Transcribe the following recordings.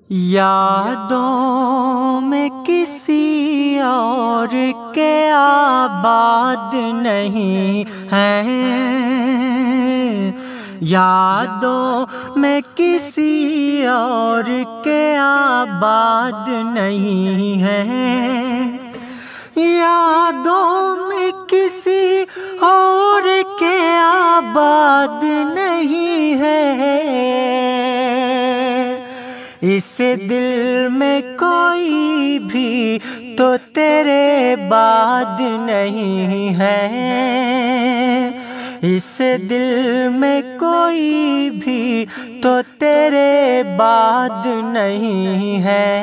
یادوں میں کسی اور کے آباد نہیں ہیں، یادوں میں کسی اور کے آباد نہیں ہیں، یادوں میں کسی اور کے آباد نہیں ہے، اس دل میں کوئی بھی تو تیرے بعد نہیں ہے، اس دل میں کوئی بھی تو تیرے بعد نہیں ہے۔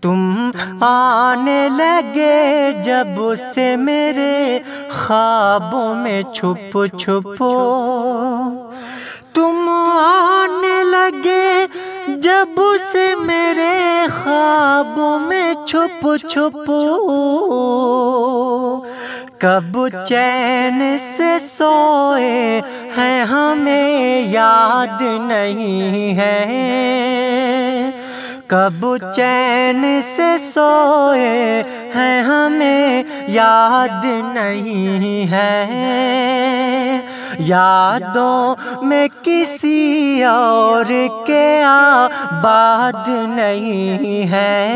تم آنے لگے جب سے میرے خوابوں میں چھپ چھپ، تم آنے لگے جب سے میرے خوابوں میں چھپ چھپ، کب چین سے سوئے ہیں ہمیں یاد نہیں ہے، کب چین سے سوئے ہیں ہمیں یاد نہیں ہے، یادوں میں کسی اور کے آباد نہیں ہے،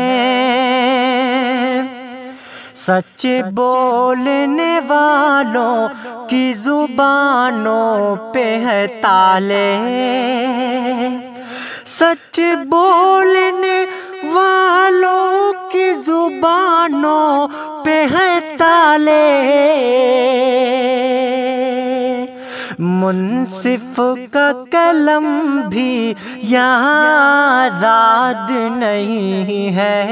سچ بولنے والوں کی زبانوں پہ ہے تالے، سچ بولنے والوں کی زبانوں پہ ہے تالے، منصف کا قلم بھی یہاں آزاد نہیں ہے،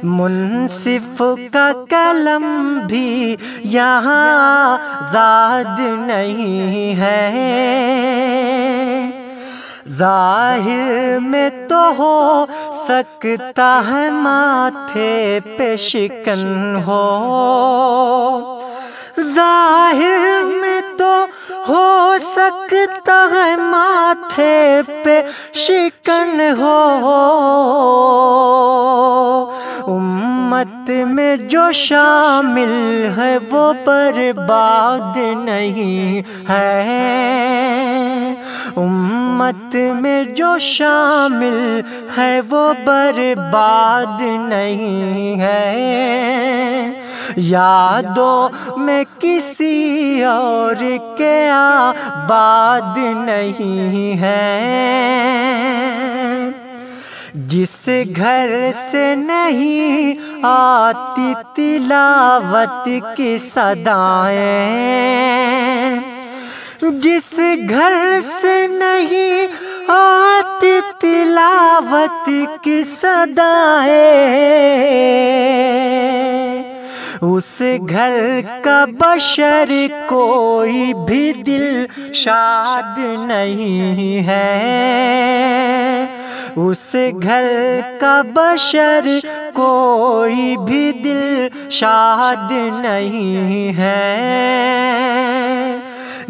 منصف کا قلم بھی یہاں آزاد نہیں ہے، ظاہر میں تو ہو سکتا ہے ماتھے پہ شکن ہو، ظاہر میں تو ہو سکتا ہے ماتھے پہ شکن ہو، امت میں جو شامل ہے وہ برباد نہیں ہے، امت میں جو شامل ہے وہ برباد نہیں ہے، یادوں میں کسی اور کے آباد نہیں ہے، جس گھر سے نہیں آتی تلاوت کی صدائیں، جس گھر سے نہیں آتی تلاوت کی صدائیں، اس گھر کا بشر کوئی بھی دل شاد نہیں ہے، اس گھر کا بشر کوئی بھی دل شاد نہیں ہے،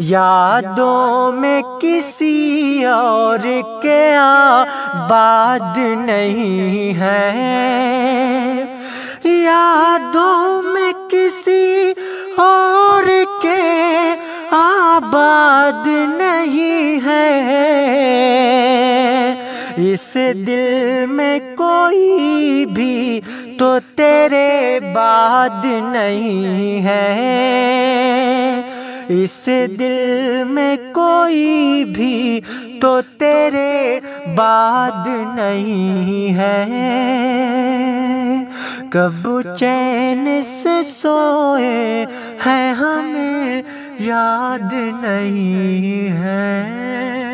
یادوں میں کسی اور کے آباد نہیں ہے، یادوں میں کسی اور کے آباد نہیں ہے، اس دل میں کوئی بھی تو تیرے بعد نہیں ہے، اس دل میں کوئی بھی تو تیرے بعد نہیں ہے، کب چین سے سوئے ہیں ہمیں یاد نہیں ہے۔